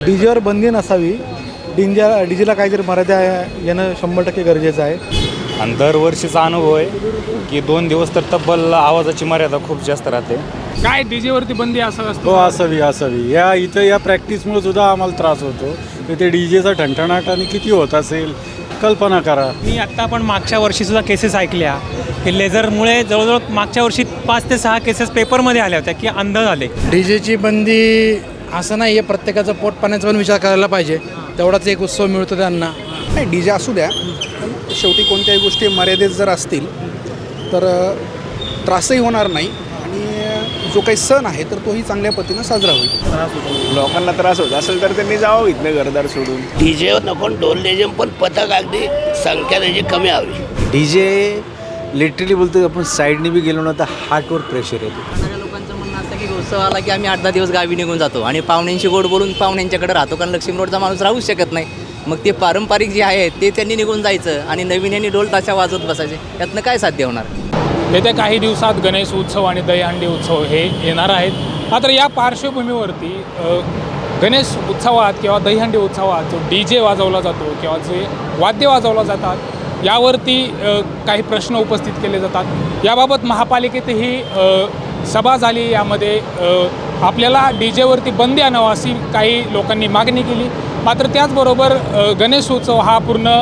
डीजेवर बंदी नसावी. डीजेला काहीतरी मर्यादा येणं 100% गरजेचं आहे. आणि दरवर्षीचा अनुभव आहे की 2 दिवस तर तब्बल आवाजाची मर्यादा खूप जास्त राहते. काय डीजेवरती बंदी असं हो असावी. या प्रॅक्टिसमुळे सुद्धा आम्हाला त्रास होतो. ते डीजेचा ठणठणाट आणि किती होत असेल कल्पना करा. मी आत्ता पण मागच्या वर्षीसुद्धा केसेस ऐकल्या की लेझरमुळे जवळजवळ मागच्या वर्षी 5 ते 6 केसेस पेपरमध्ये आल्या होत्या की अंध झाले. डीजेची बंदी असं नाही आहे, प्रत्येकाचं पोट पाण्याचा पण विचार करायला पाहिजे. तेवढाच एक उत्सव मिळतो त्यांना. नाही, डीजे असू द्या, पण शेवटी कोणत्याही गोष्टी मर्यादेत जर असतील तर त्रासही होणार नाही आणि जो काही सण आहे तर तोही चांगल्या पद्धतीनं साजरा होईल. लोकांना त्रास होत असेल तर त्यांनी जावं इथनं घरदार सोडून. डीजे नको डोल डीजे, पण पथक अगदी संख्या त्याची कमी हवी. डीजे लिटरली बोलतो आपण साईडने बी गेलो ना तर हार्टवर प्रेशर येतो. लोकांचं म्हणणं असतं की उत्सव आला की आम्ही 8-10 दिवस गावी निघून जातो आणि पाहुण्यांशी गोड बोलून पाहुण्यांच्याकडे राहतो, कारण लक्ष्मी रोडचा माणूस राहूच शकत नाही. मग ते पारंपरिक जे आहे ते त्यांनी निघून जायचं आणि नवीन यांनी ढोल ताशा वाजवत बसायचे. यातनं काय साध्य होणार? येत्या काही दिवसात गणेश उत्सव आणि दहीहंडी उत्सव हे येणार आहेत. मात्र या पार्श्वभूमीवरती गणेश उत्सवात किंवा दहीहंडी उत्सवात जो DJ वाजवला जातो किंवा जे वाद्य वाजवलं जातात यावरती काही प्रश्न उपस्थित केले जातात. याबाबत महापालिकेतही सभा झाली. यामध्ये आपल्याला DJवरती बंदी आणावं अशी काही लोकांनी मागणी केली. मात्र त्याचबरोबर गणेश उत्सव हा पूर्ण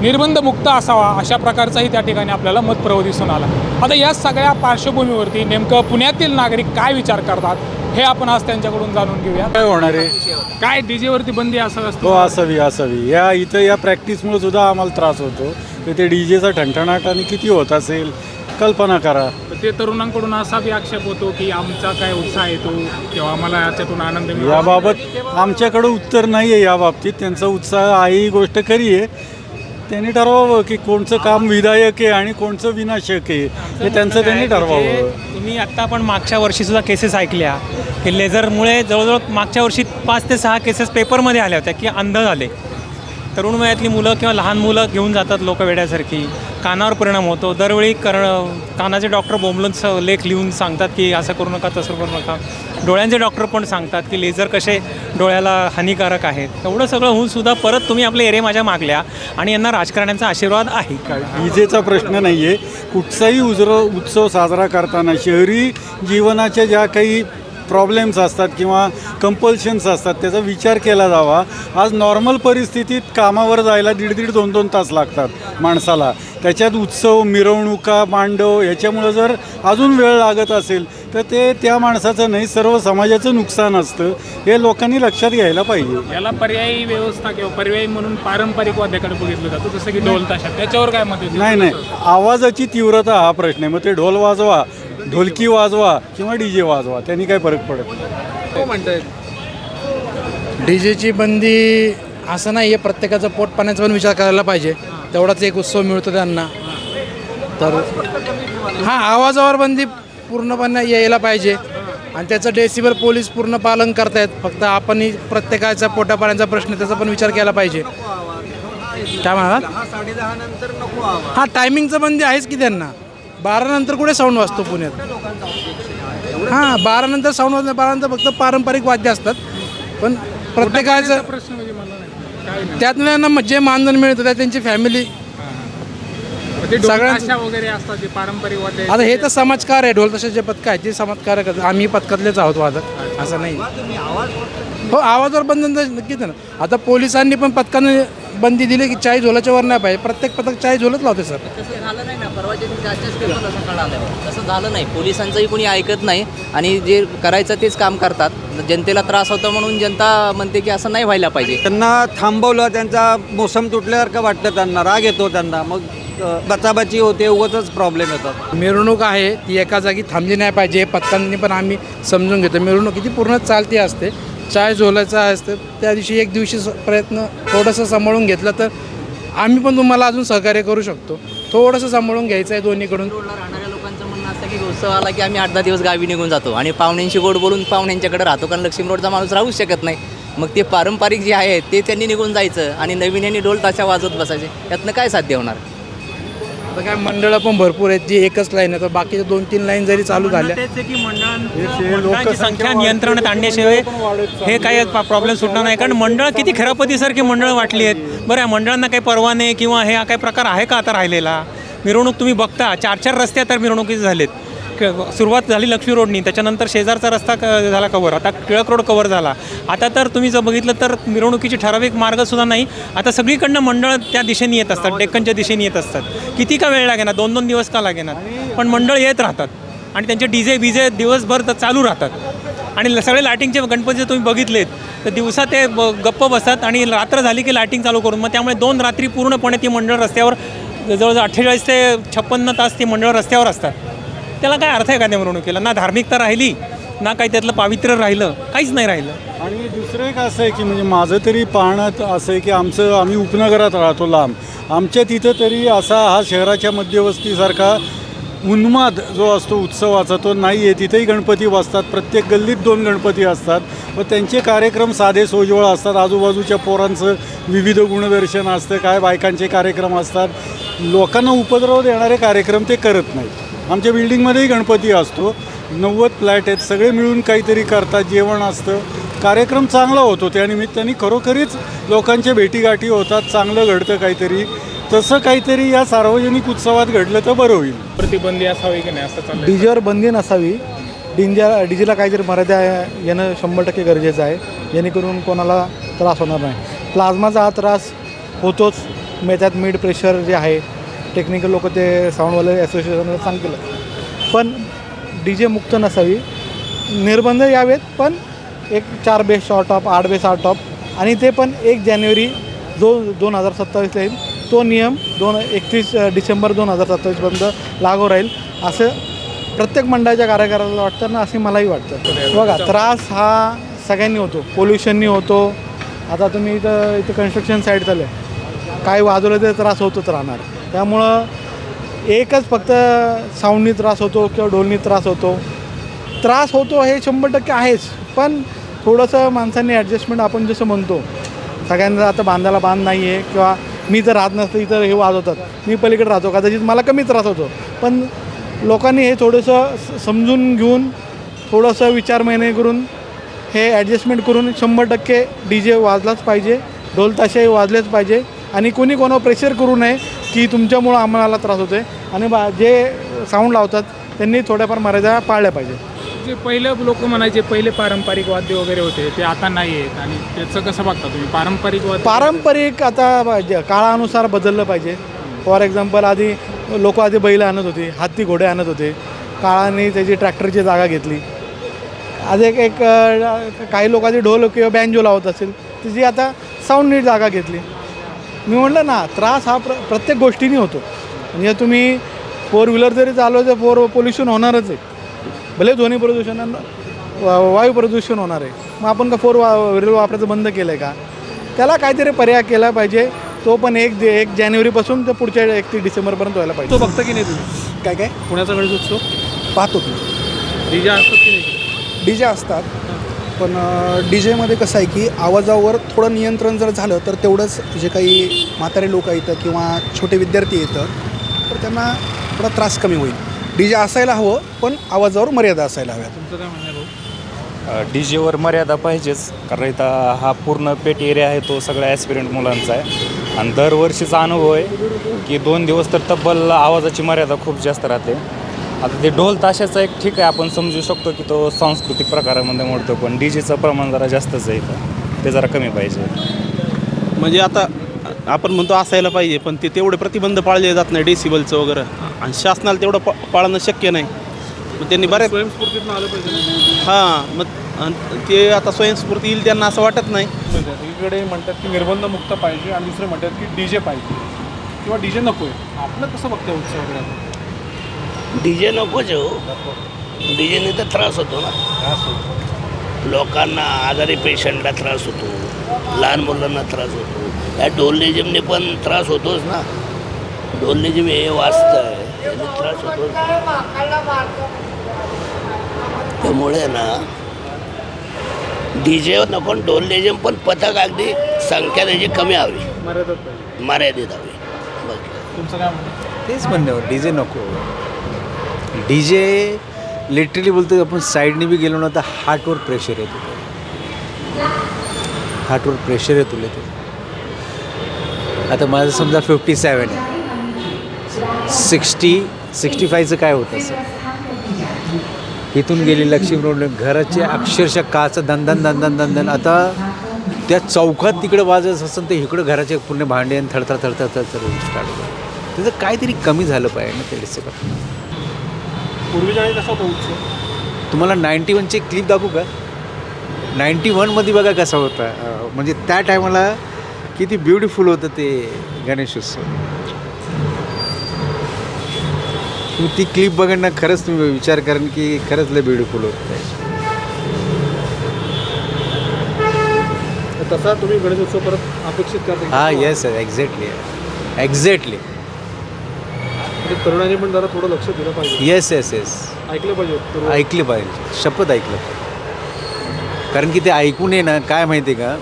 निर्बंधमुक्त असावा अशा प्रकारचाही त्या ठिकाणी आपल्याला मतप्रवाह दिसून आला. आता या सगळ्या पार्श्वभूमीवरती नेमकं पुण्यातील नागरिक काय विचार करतात हे आपण आज त्यांच्याकडून जाणून घेऊया. काय होणार आहे? काय डीजेवरती बंदी असं असतो? हो असावी. या प्रॅक्टिसमुळे सुद्धा आम्हाला त्रास होतो. ते डीजेचा ठणठणाट आणि किती होत असेल कल्पना करा. ते तरुणांकडून असा बी आक्षेप होतो की आमचा काय उत्साह येतो किंवा आम्हाला याच्यातून आनंद मिळतो. याबाबत आमच्याकडं उत्तर नाही आहे. याबाबतीत त्यांचा उत्साह आहे ही गोष्ट खरी आहे. त्यांनी ठरवावं की कोणचं काम विधायक आहे आणि कोणचं विनाशक आहे हे त्यांचं त्यांनी ठरवावं. तुम्ही आत्ता पण मागच्या वर्षीसुद्धा केसेस ऐकल्या की लेझरमुळे जवळजवळ मागच्या वर्षी 5 ते 6 केसेस पेपरमध्ये आल्या होत्या की अंध झाले. तरुण वयातली मुलं किंवा लहान मुलं घेऊन जातात लोक वेड्यासारखी. कानावर परिणाम होतो. दरवेळी कानाचे डॉक्टर बोंबलून लेख लिहून सांगतात की असं करू नका तसं करू नका. डोळ्यांचे डॉक्टर पण सांगतात की लेझर कसे डोळ्याला हानिकारक आहेत. एवढं सगळं होऊन सुद्धा परत तुम्ही आपले एरे माझ्या मागल्या आणि यांना राजकारण्यांचा आशीर्वाद आहे. डीजेचा प्रश्न नाही आहे. कुठचाही उत्सव साजरा करताना शहरी जीवनाच्या ज्या काही प्रॉब्लेम्स असतात किंवा कंपल्शन्स असतात त्याचा विचार केला जावा. आज नॉर्मल परिस्थितीत कामावर जायला 1.5-2 तास लागतात माणसाला. त्याच्यात उत्सव, मिरवणुका, मांडव ह्याच्यामुळं जर अजून वेळ लागत असेल तर ते त्या माणसाचं नाही सर्व समाजाचं नुकसान असतं. हे लोकांनी लक्षात घ्यायला पाहिजे. याला पर्यायी व्यवस्था किंवा पर्यायी म्हणून पारंपरिक वाद्याकडे बघितलं जातं जसं की ढोल ताशा. त्याच्यावर काय मत आहे? नाही आवाजाची तीव्रता हा प्रश्न आहे. मग ते ढोल वाजवा, ढोलकी वाजवा किंवा डीजे वाजवा, त्यांनी काय फरक पडत नाही. हो म्हणतायत. डीजेची बंदी असं नाही आहे, प्रत्येकाचं पोट पाण्याचा पण विचार करायला पाहिजे. तेवढाच एक उत्सव मिळतो त्यांना. तर आवाजावर बंदी पूर्णपणे यायला पाहिजे आणि त्याचं डेसिबल पोलीस पूर्ण पालन करतायत. फक्त आपणही प्रत्येकाचा पोटापाण्याचा प्रश्न त्याचा पण विचार केला पाहिजे. काय म्हणालात? 10-10:30 नंतर नको. टायमिंगचं बंदी आहेच की त्यांना. 12 नंतर कुठे साऊंड वाजतो पुण्यात? 12 नंतर साऊंड वाजतो. 12 नंतर फक्त पारंपरिक वाद्य असतात. पण प्रत्येकाचं प्रश्न म्हणजे मला नाही त्यातल्या जे मानधन मिळतं त्या त्यांची फॅमिली सगळ्यांच्या वगैरे असतात जे पारंपरिक वाद्य. आता हे तर समाजकार आहे. ढोल तसे जे पथक आहेत ते समाजकार करतात. आम्ही पथकातलेच आहोत वादक, असं नाही. हो आवाजावर बंधन तर नक्कीच ना. आता पोलिसांनी पण पथकाने बंदी दिली की 40 ढोलाच्या वर नाही पाहिजे. प्रत्येक पथक 40 ढोलच लावते सर. तसं झालं नाही ना. परवाच्या जास्तच पेपर असं कळालं. तसं झालं नाही. पोलिसांचंही कोणी ऐकत नाही आणि जे करायचं तेच काम करतात. जनतेला त्रास होतो म्हणून जनता म्हणते की असं नाही व्हायला पाहिजे. त्यांना थांबवलं, त्यांचा मोसम तुटल्यासारखं वाटतं, त्यांना राग येतो त्यांना, मग बचाबची होते, उगाचच प्रॉब्लेम येतात. मिरवणूक आहे ती एका जागी थांबली नाही पाहिजे. पथकांनी पण आम्ही समजून घेतो. मिरवणूक किती पूर्ण चालती असते. 40 ढोलाचं असतं त्या दिवशी एक दिवशी प्रयत्न थोडंसं सांभाळून घेतलं तर आम्ही पण तुम्हाला अजून सहकार्य करू शकतो. थोडंसं सांभाळून घ्यायचं आहे दोन्हीकडून. रोडला राहणाऱ्या लोकांचं म्हणणं असतं की उत्सव आला की आम्ही 8-10 दिवस गावी निघून जातो आणि पाहुण्यांशी गोड बोलून पाहुण्यांच्याकडे राहतो, कारण लक्ष्मी रोडचा माणूस राहूच शकत नाही. मग ते पारंपरिक जे आहे ते त्यांनी निघून जायचं आणि नवीन यांनी ढोल ताशा वाजवत बसायचे. यातनं काय साध्य होणार? आता काय मंडळं पण भरपूर आहेत, जी एकच लाईन आहे, तर बाकीच्या 2-3 लाईन जरी चालू झाल्या तेच आहे की मंडळांची संख्या नियंत्रणात आणण्याशिवाय हे काही प्रॉब्लेम सुटणार नाही. कारण मंडळ किती खरापतीसारखी मंडळं वाटली आहेत. बरं, या मंडळांना काही परवा नाही किंवा हे काही प्रकार आहे का आता राहिलेला? मिरवणूक तुम्ही बघता, 4-4 रस्ते आता मिरवणुकीचे झालेत. सुरुवात झाली लक्ष्मी रोडनी, त्याच्यानंतर शेजारचा रस्ता झाला कवर, आता टिळक रोड कवर झाला. आता तर तुम्ही जर बघितलं तर मिरवणुकीची ठराविक मार्गसुद्धा नाही. आता सगळीकडनं मंडळ त्या दिशेने येत असतात, डेक्कनच्या दिशेने येत असतात. किती का वेळ लागेना, 2-2 दिवस का लागेना, पण मंडळ येत राहतात आणि त्यांचे डीजे बीजे दिवसभर तर चालू राहतात. आणि सगळे लायटिंगचे गणपती तुम्ही बघितलेत तर दिवसा ते गप्प बसतात आणि रात्र झाली की लायटिंग चालू करून, मग त्यामुळे 2 रात्री पूर्णपणे ती मंडळ रस्त्यावर जवळजवळ 48 ते 56 तास ती मंडळ रस्त्यावर असतात. त्याला काय अर्थ आहे का त्या मिरवणुकीला? ना धार्मिकता राहिली, ना काही त्यातलं पावित्र्य राहिलं, काहीच नाही राहिलं. आणि दुसरं एक असं आहे की म्हणजे माझं तरी पाहणं असं आहे की आम्ही उपनगरात राहतो लांब, आमच्या तिथं तरी असा हा शहराच्या मध्यवस्तीसारखा उन्माद जो असतो उत्सवाचा तो नाही आहे. तिथेही गणपती बसतात, प्रत्येक गल्लीत 2 गणपती असतात व त्यांचे कार्यक्रम साधे सोजवळ असतात. आजूबाजूच्या पोरांचं विविध गुणदर्शन असतं, काय बायकांचे कार्यक्रम असतात. लोकांना उपद्रव देणारे कार्यक्रम ते करत नाहीत. आमच्या बिल्डिंगमध्येही गणपती असतो, 90 फ्लॅट आहेत, सगळे मिळून काहीतरी करतात, जेवण असतं, कार्यक्रम चांगला होतो. त्यानिमित्ताने खरोखरीच लोकांच्या भेटीगाठी होतात, चांगलं घडतं काहीतरी. तसं काहीतरी या सार्वजनिक उत्सवात घडलं तर बरं होईल. प्रतिबंधी असावी की नाही असं चाललं? डीजेवर बंदी नसावी, डीजेला काहीतरी मर्यादा येणं 100% गरजेचं आहे, जेणेकरून कोणाला त्रास होणार नाही. प्लाझ्माचा हा त्रास होतोच, त्यात मिड प्रेशर जे आहे, टेक्निकल लोक ते साऊंडवाले असोसिएशनला सांगतील, पण डीजे मुक्त नसावी. निर्बंध यावेत, पण एक 4 base short of, 8 base out of, आणि ते पण 1 जानेवारी जो 2027 येईल तो नियम 31 डिसेंबर 2027पर्यंत लागू राहील, असं प्रत्येक मंडळाच्या कार्यकाराला वाटतं ना, असे मलाही वाटतं. बघा, त्रास हा सगळ्यांनी होतो, पोल्युशननी होतो. आता तुम्ही इथं कन्स्ट्रक्शन साईट झालं आहे, काय वाजवलं तर त्रास होतच राहणार. त्यामुळं एकच फक्त साऊंडनी त्रास होतो किंवा ढोलनी त्रास होतो, हे 100% आहेच. पण थोडंसं माणसांनी ॲडजस्टमेंट, आपण जसं म्हणतो, सगळ्यांना आता बांधायला बांध नाही आहे, किंवा मी जर राहत नसतं इथं हे वाजवतात, मी पलीकडे राहतो, कदाचित मला कमी त्रास होतो. पण लोकांनी हे थोडंसं समजून घेऊन, थोडंसं विचारमयने करून, हे ॲडजस्टमेंट करून 100% डीजे वाजलाच पाहिजे, ढोल ताशे वाजलेच पाहिजे. आणि कोणी कोणावर प्रेशर करू नये की तुमच्यामुळं आम्हाला त्रास होतो आहे. आणि जे साऊंड लावतात त्यांनी थोड्याफार मर्यादा पाळल्या पाहिजे. जे पहिलं लोक म्हणायचे पहिले पारंपरिक वाद्य वगैरे होते ते आता नाही आहेत, आणि त्याचं कसं बघता तुम्ही? पारंपरिक आता काळानुसार बदललं पाहिजे. फॉर एक्झाम्पल, आधी बैल आणत होते, हत्ती घोडे आणत होते, काळाने त्याची ट्रॅक्टरची जागा घेतली. आज एक काही लोक आधी ढोल किंवा बँजो लावत असेल, त्याची आता साऊंडनी जागा घेतली. मी म्हटलं ना, त्रास हा प्रत्येक गोष्टीने होतो. म्हणजे तुम्ही 4 व्हीलर जरी चालवलं तर पोल्युशन होणारच आहे, भले ध्वनी प्रदूषण, वायू प्रदूषण होणार आहे. मग आपण का 4 व्हीलर वापरायचं बंद केलं आहे का? त्याला काहीतरी पर्याय केला पाहिजे. तो पण 1 जानेवारीपासून तर पुढच्या 31 डिसेंबरपर्यंत व्हायला पाहिजे. तो बघता की नाही तुम्ही? काय पुण्याचा गणेशोत्सव पाहतो की डीजे असतात की नाही? डीजे असतात, पण डीजेमध्ये कसं आहे की आवाजावर थोडं नियंत्रण जर झालं तर तेवढंच जे काही म्हातारे लोक येतं किंवा छोटे विद्यार्थी येतं तर त्यांना थोडा त्रास कमी होईल. डीजे असायला हवं, पण आवाजावर मर्यादा असायला हव्या. तुमचं काय म्हणणं आहे भाऊ? डीजेवर मर्यादा पाहिजेच, कारण इथं हा पूर्ण पेट एरिया आहे, तो सगळ्या ॲस्पिरंट मुलांचा आहे. आणि दरवर्षीचा अनुभव आहे की 2 दिवस तर तब्बल आवाजाची मर्यादा खूप जास्त राहते. आता ते ढोल ताशाचा एक ठीक आहे, आपण समजू शकतो की तो सांस्कृतिक प्रकारामध्ये मोडतो, पण डीजेचं प्रमाण जरा जास्तच आहे इथं, ते जरा कमी पाहिजे. म्हणजे आता आपण म्हणतो असायला पाहिजे, पण ते तेवढे प्रतिबंध पाळले जात नाही डेसिबलचं वगैरे, आणि शासनाला तेवढं पाळणं शक्य नाही. मग त्यांनी बऱ्याच स्वयंस्फूर्तीतून आलं पाहिजे. हां, मग ते आता स्वयंस्फूर्ती येईल त्यांना असं वाटत नाही. एकीकडे म्हणतात की निर्बंध मुक्त पाहिजे आणि दुसरे म्हणतात की डीजे पाहिजे किंवा डीजे नको आहे. आपलं कसं बघतं उत्सव वगैरे? डीजे नकोच हो, डीजेने तर त्रास होतो ना, लोकांना, आजारी पेशंटला त्रास होतो, लहान मुलांना त्रास होतो. या ढोललेजिमने पण त्रास होतोच ना. ढोललेजिम हे वाजतं, त्याने त्रास होतो. त्यामुळे ना डीजे नको, ढोललेजिम पण पथक अगदी संख्या त्याची कमी हवी, मर्यादित हवी. तुमचं काय म्हणणं? तेच म्हणणं डी जे नको. डी जे लिटरली बोलतो आपण साईडने बी गेलो ना तर हार्टवर प्रेशर येतो, हार्टवर प्रेशर येतो ते. आता माझं समजा 57 आहे, 65चं काय होतं असं. इथून गेली लक्ष्मी रोड घराचे अक्षरशः काचं दंदन आता त्या चौकात तिकडे वाजत असेल तर इकडं घराचे पूर्ण भांडे आणि थरथर स्टार्ट होतं. त्याचं काहीतरी कमी झालं पाहिजे ना ते सगळं. पूर्वीच्या वेळी कसा होता उत्सव? तुम्हाला 91ची क्लिप दाखवू का? 91मध्ये बघा कसा होता. म्हणजे त्या टायमाला किती ब्युटिफुल होतं ते गणेशोत्सव. तुम्ही ती क्लिप बघा ना, खरंच तुम्ही विचार करा की खरंच लय ब्युटिफुल होतं. तसा तुम्ही गणेशोत्सव परत अपेक्षित करता? हां, येस सर, एक्झॅक्टली. तरुणांनी पण जरा थोडं लक्ष दिलं पाहिजे. येस ऐकलं पाहिजे, ऐकलं पाहिजे, शपथ ऐकलं पाहिजे. कारण की ते ऐकून आहे ना, काय माहिती आहे का,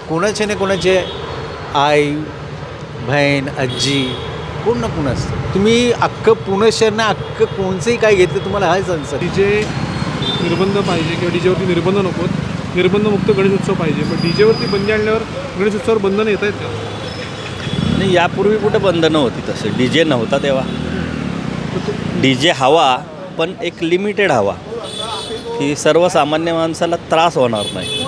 कोणाचे ना कोणाचे आई बहीण आजी कोण ना कोण असतं. तुम्ही अख्खं पुणे शहर ना अख्खं कोणचंही काय घेतलं तुम्हाला हाय संसार. डीजे निर्बंध पाहिजे किंवा डीजेवरती निर्बंध नको, निर्बंधमुक्त गणेशोत्सव पाहिजे. पण डीजेवरती बंदी आणल्यावर गणेशोत्सवावर बंधनं येत आहेत का? नाही, यापूर्वी कुठं बंधनं होती तसं. डी जे नव्हता तेव्हा. डी जे हवा, पण एक लिमिटेड हवा की सर्वसामान्य माणसाला त्रास होणार नाही.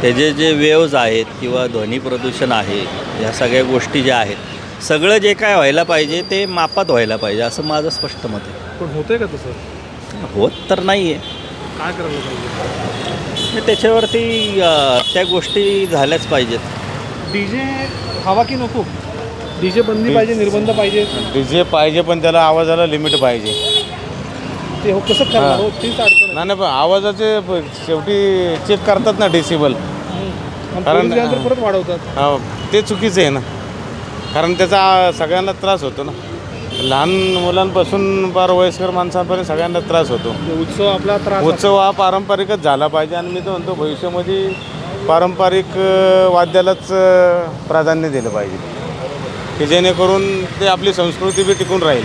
त्याचे जे वेव्ज आहेत किंवा ध्वनी प्रदूषण आहे, या सगळ्या गोष्टी ज्या आहेत, सगळं जे काय व्हायला पाहिजे ते मापात व्हायला पाहिजे असं माझं स्पष्ट मत आहे. पण होतंय का तसं? होत तर नाही आहे. काय करायला पाहिजे? त्याच्यावरती त्या गोष्टी झाल्याच पाहिजेत. डीजे हवा की नको? डीजे बंदी पाहिजे, निर्बंध पाहिजे? डीजे पाहिजे पण त्याला आवाजाला लिमिट पाहिजे. ते कसं करणार हो? तीच अडचण आहे. नाही पण आवाजाचे शेवटी चेक करतात ना डेसिबल. कारण परत वाढवतात. ते चुकीचं आहे ना, कारण त्याचा सगळ्यांना त्रास होतो ना. लहान मुलांपासून फार वयस्कर माणसांपर्यंत सगळ्यांना त्रास होतो. उत्सव आपला त्रास, उत्सव हा पारंपरिकच झाला पाहिजे. आणि मी तर म्हणतो भविष्यामध्ये पारंपरिक वाद्यालाच प्राधान्य दिलं पाहिजे, की जेणेकरून ते आपली संस्कृती बी टिकून राहील.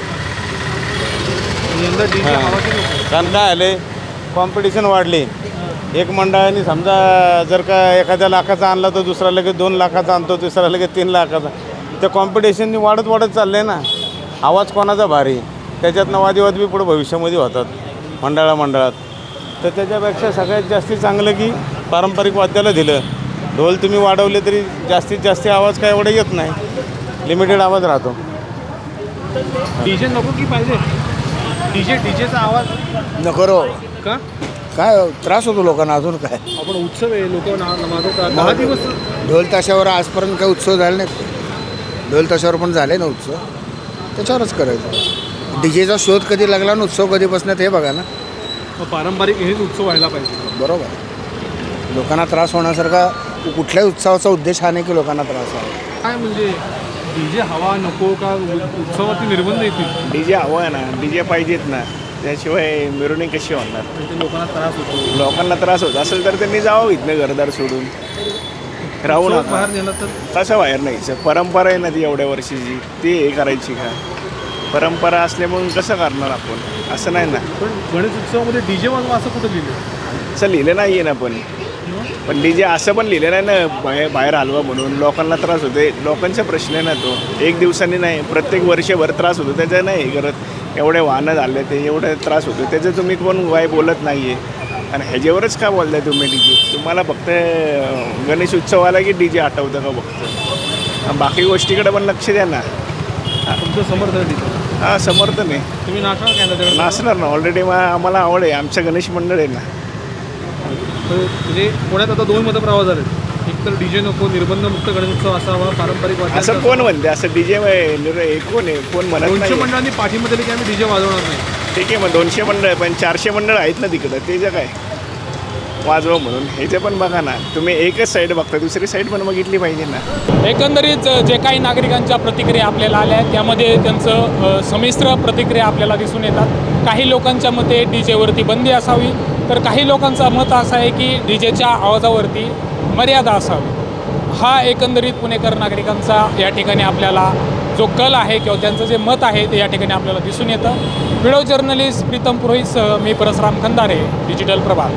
यंदा डीजे हवा की नको? कारण काय आले, कॉम्पिटिशन वाढली. एक मंडळाने समजा जर का एखाद्या लाखाचा आणला तर दुसरा लगेच 2 लाखाचा आणतो, तिसरा लगेच 3 लाखाचा. त्या कॉम्पिटिशननी वाढत चाललं आहे ना. आवाज कोणाचा भारी, त्याच्यातनं वादविवाद बी पुढे भविष्यामध्ये होतात मंडळात. तर त्याच्यापेक्षा सगळ्यात जास्ती चांगलं की पारंपरिक वाद्याला दिलं. ढोल तुम्ही वाढवले तरी जास्तीत जास्त आवाज काय एवढा येत नाही, लिमिटेड आवाज राहतो. डीजे नको की पाहिजे? डीजेचा आवाज नको रो. का? काय त्रास होतो लोकांना, अजून काय. आपण उत्सव आहे, लोक मागवतात 10 दिवस. ढोल ताशावर आजपर्यंत काय उत्सव झाले नाहीत. ढोल ताशावर पण झाले ना उत्सव, त्याच्यावरच करायचं. डीजेचा शोध कधी लागला आणि उत्सव कधी बसण्यात हे बघा ना. पारंपरिक हेच उत्सव व्हायला पाहिजे. बरोबर. लोकांना त्रास होण्यासारखा कुठल्याही उत्सवाचा उद्देश हा नाही की लोकांना त्रास व्हावा. काय म्हणजे डीजे हवा नको का? उत्सवावरती निर्बंध येतील. डीजे हवा आहे ना, डीजे पाहिजेत ना, त्याशिवाय मिरवणूक कशी होणार? लोकांना त्रास होतो. लोकांना त्रास होत असेल तर त्यांनी जावं इथनं घरदार सोडून. राहू नका. बाहेर नेलं तर कसं बाहेर नाहीचं? परंपरा आहे ना ती एवढ्या वर्षीची, ती हे करायची का? परंपरा असल्यामुळे कसं करणार आपण? असं नाही ना. पण गणेश उत्सवामध्ये डीजे वाजवा असं कुठं लिहिलं? असं लिहिलं नाही आहे ना. पण डीजे असं पण लिहिलं नाही ना, बाहेर हलवा म्हणून. लोकांना त्रास होते, लोकांचा प्रश्न आहे ना तो. एक दिवसांनी नाही, प्रत्येक वर्षभर त्रास होतो. त्याचं नाही करत. एवढे वाहनं झाले ते एवढे त्रास होतो, त्याचं तुम्ही कोण काय बोलत नाही आहे. आणि ह्याच्यावरच का बोलताय तुम्ही? डीजे तुम्हाला फक्त गणेश उत्सव आला की डीजे आठवतं का फक्त? बाकी गोष्टीकडे पण लक्ष द्या ना. तुमचं समर्थन आहे? हां, समर्थन आहे. तुम्ही नाचणार का? नाचणार ना. ऑलरेडी आम्हाला आवड आहे, आमचं गणेश मंडळ आहे ना. म्हणजे पुण्यात आता 2 मतप्रवाह झाले. एक तर डीजे नको, निर्बंधमुक्त गणेशोत्सव असावा, पारंपरिक वाद्य. असं कोण म्हणते? असं डीजे कोण आहे? कोण म्हणत 200 नाही. मंडळांनी पाठिंबा दिले की आम्ही डीजे वाजवणार नाही. ठीक आहे, मग 200 मंडळ, पण 400 मंडळ आहेत ना तिकडं. ते जे काय वाजवा म्हणून ह्याचं पण बघा ना. तुम्ही एकच साईड बघता, दुसरी साईड पण बघितली पाहिजे ना. एकंदरीत जे काही नागरिकांच्या प्रतिक्रिया आपल्याला आल्या आहेत त्यामध्ये त्यांचं संमिश्र प्रतिक्रिया आपल्याला दिसून येतात. काही लोकांच्या मते डीजेवरती बंदी असावी, तर काही लोकांचं मत असं आहे की डीजेच्या आवाजावरती मर्यादा असावी. हा एकंदरीत पुणेकर नागरिकांचा या ठिकाणी आपल्याला जो कल आहे किंवा त्यांचं जे मत आहे ते या ठिकाणी आपल्याला दिसून येतं. व्हिडिओ जर्नलिस्ट प्रीतम पुरोहितसह मी परसराम खंदारे, डिजिटल प्रभात.